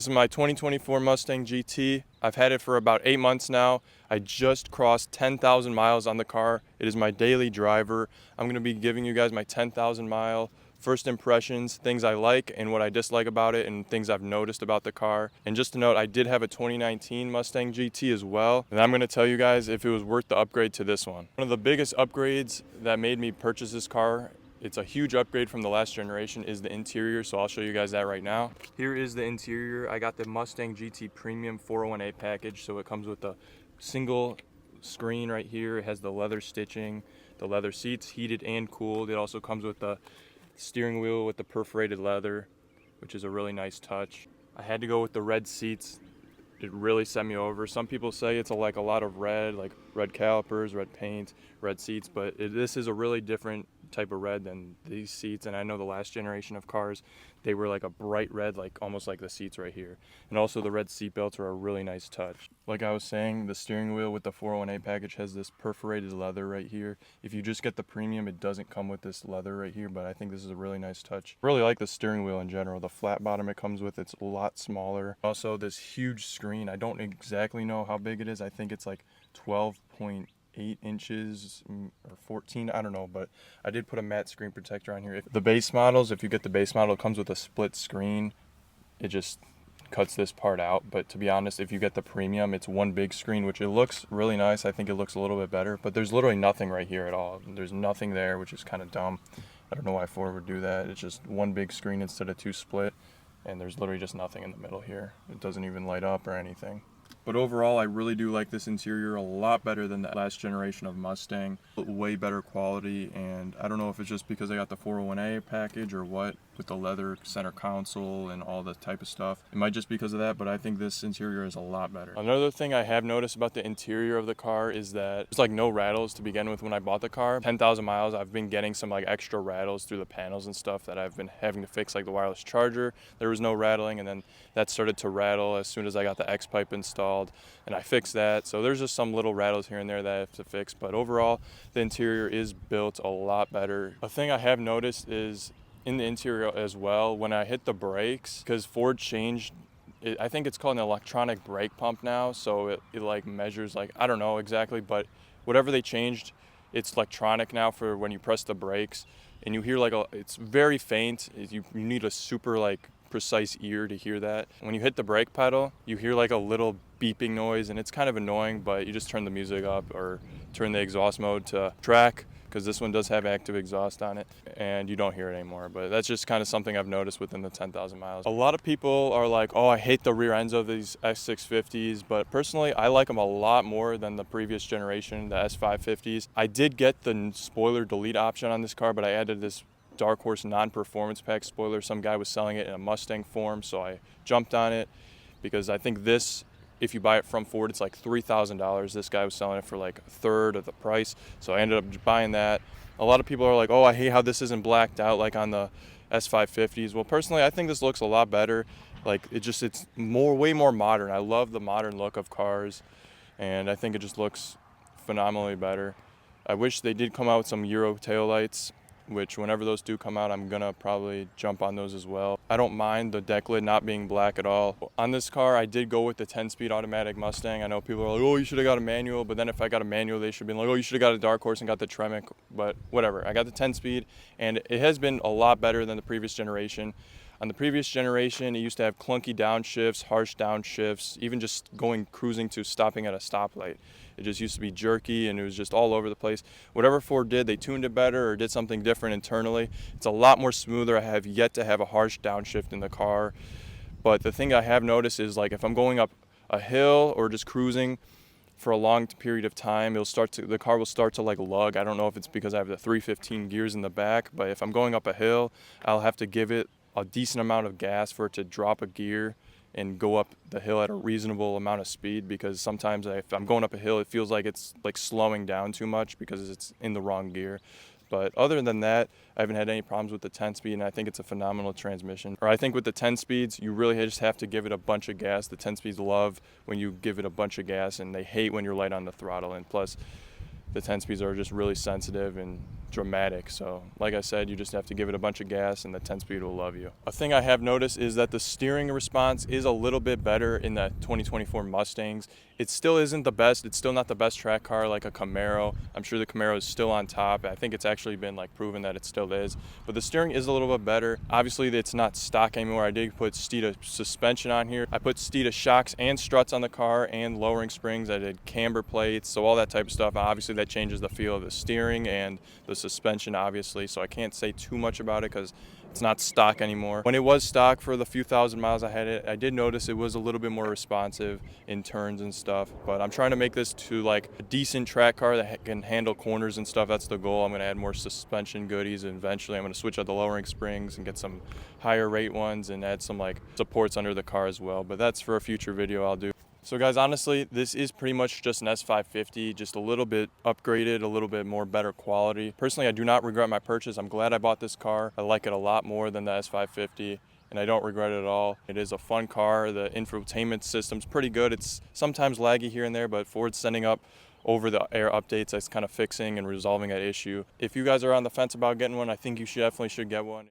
This is my 2024 Mustang GT. I've had it for about 8 months now. I just crossed 10,000 miles on the car. It is my daily driver. I'm going to be giving you guys my 10,000 mile first impressions, things I like and what I dislike about it, and things I've noticed about the car. And just to note, I did have a 2019 Mustang GT as well, and I'm going to tell you guys if it was worth the upgrade to this one. One of the biggest upgrades that made me purchase this car, it's a huge upgrade from the last generation, is the interior, so I'll show you guys that right now. Here is the interior. I got the Mustang GT Premium 401A package, so it comes with a single screen right here. It has the leather stitching, the leather seats, heated and cooled. It also comes with the steering wheel with the perforated leather, which is a really nice touch. I had to go with the red seats. It really set me over. Some people say it's like a lot of red, like red calipers, red paint, red seats, but this is a really different type of red than these seats. And I know the last generation of cars, they were like a bright red, like almost like the seats right here. And also the red seat belts are a really nice touch. Like I was saying, the steering wheel with the 401A package has this perforated leather right here. If you just get the premium, it doesn't come with this leather right here, but I think this is a really nice touch. I really like the steering wheel in general. The flat bottom it comes with, it's a lot smaller. Also this huge screen, I don't exactly know how big it is. I think it's like 12.8 inches or 14, I don't know, but I did put a matte screen protector on here. If the base models, if you get the base model, it comes with a split screen. It just cuts this part out, but to be honest, if you get the premium, it's one big screen, which it looks really nice. I think it looks a little bit better, but there's literally nothing right here at all. There's nothing there, which is kind of dumb. I don't know why Ford would do that. It's just one big screen instead of two split, and there's literally just nothing in the middle here. It doesn't even light up or anything. But overall, I really do like this interior a lot better than the last generation of Mustang. Way better quality, and I don't know if it's just because I got the 401A package or what, with the leather center console and all the type of stuff. It might just be because of that, but I think this interior is a lot better. Another thing I have noticed about the interior of the car is that there's like no rattles to begin with when I bought the car. 10,000 miles, I've been getting some like extra rattles through the panels and stuff that I've been having to fix, like the wireless charger. There was no rattling, and then that started to rattle as soon as I got the X pipe installed, and I fixed that. So there's just some little rattles here and there that I have to fix, but overall the interior is built a lot better. A thing I have noticed is in the interior as well, when I hit the brakes, because Ford changed it, I think it's called an electronic brake pump now, so it like measures, like, I don't know exactly, but whatever they changed, it's electronic now for when you press the brakes, and you hear like it's very faint. You need a super like precise ear to hear that. When you hit the brake pedal, you hear like a little beeping noise, and it's kind of annoying, but you just turn the music up or turn the exhaust mode to track, because this one does have active exhaust on it, and you don't hear it anymore. But that's just kind of something I've noticed within the 10,000 miles. A lot of people are like, oh, I hate the rear ends of these S650s, but personally, I like them a lot more than the previous generation, the S550s. I did get the spoiler delete option on this car, but I added this Dark Horse non-performance pack spoiler. Some guy was selling it in a Mustang form, so I jumped on it because I think this, if you buy it from Ford, it's like $3,000. This guy was selling it for like a third of the price, so I ended up buying that. A lot of people are like, oh, I hate how this isn't blacked out like on the S550s. Well, personally, I think this looks a lot better. Like it's way more modern. I love the modern look of cars, and I think it just looks phenomenally better. I wish they did come out with some Euro taillights, which whenever those do come out, I'm gonna probably jump on those as well. I don't mind the deck lid not being black at all. On this car, I did go with the 10-speed automatic Mustang. I know people are like, oh, you should have got a manual, but then if I got a manual, they should have been like, oh, you should have got a Dark Horse and got the Tremec, but whatever. I got the 10-speed, and it has been a lot better than the previous generation. On the previous generation, it used to have clunky downshifts, harsh downshifts, even just cruising to stopping at a stoplight. It just used to be jerky, and it was just all over the place. Whatever Ford did, they tuned it better or did something different internally. It's a lot more smoother. I have yet to have a harsh downshift in the car. But the thing I have noticed is, like, if I'm going up a hill or just cruising for a long period of time, the car will start to like lug. I don't know if it's because I have the 315 gears in the back, but if I'm going up a hill, I'll have to give it a decent amount of gas for it to drop a gear and go up the hill at a reasonable amount of speed, because sometimes if I'm going up a hill, it feels like it's like slowing down too much because it's in the wrong gear. But other than that, I haven't had any problems with the 10-speed, and I think it's a phenomenal transmission. Or I think with the 10 speeds, you really just have to give it a bunch of gas. The 10 speeds love when you give it a bunch of gas, and they hate when you're light on the throttle. And plus, the 10 speeds are just really sensitive, and dramatic. So like I said, you just have to give it a bunch of gas and the 10-speed will love you. A thing I have noticed is that the steering response is a little bit better in the 2024 Mustangs. It still isn't the best. It's still not the best track car like a Camaro. I'm sure the Camaro is still on top. I think it's actually been like proven that it still is, but the steering is a little bit better. Obviously it's not stock anymore. I did put Steeda suspension on here. I put Steeda shocks and struts on the car and lowering springs. I did camber plates, so all that type of stuff. Obviously that changes the feel of the steering and the suspension, obviously, so I can't say too much about it because it's not stock anymore. When it was stock for the few thousand miles I had it, I did notice it was a little bit more responsive in turns and stuff, but I'm trying to make this to like a decent track car that can handle corners and stuff. That's the goal. I'm going to add more suspension goodies, and eventually I'm going to switch out the lowering springs and get some higher rate ones and add some like supports under the car as well, but that's for a future video I'll do. So guys, honestly, this is pretty much just an S550, just a little bit upgraded, a little bit more better quality. Personally, I do not regret my purchase. I'm glad I bought this car. I like it a lot more than the S550, and I don't regret it at all. It is a fun car. The infotainment system's pretty good. It's sometimes laggy here and there, but Ford's sending up over-the-air updates that's kind of fixing and resolving that issue. If you guys are on the fence about getting one, I think you definitely should get one.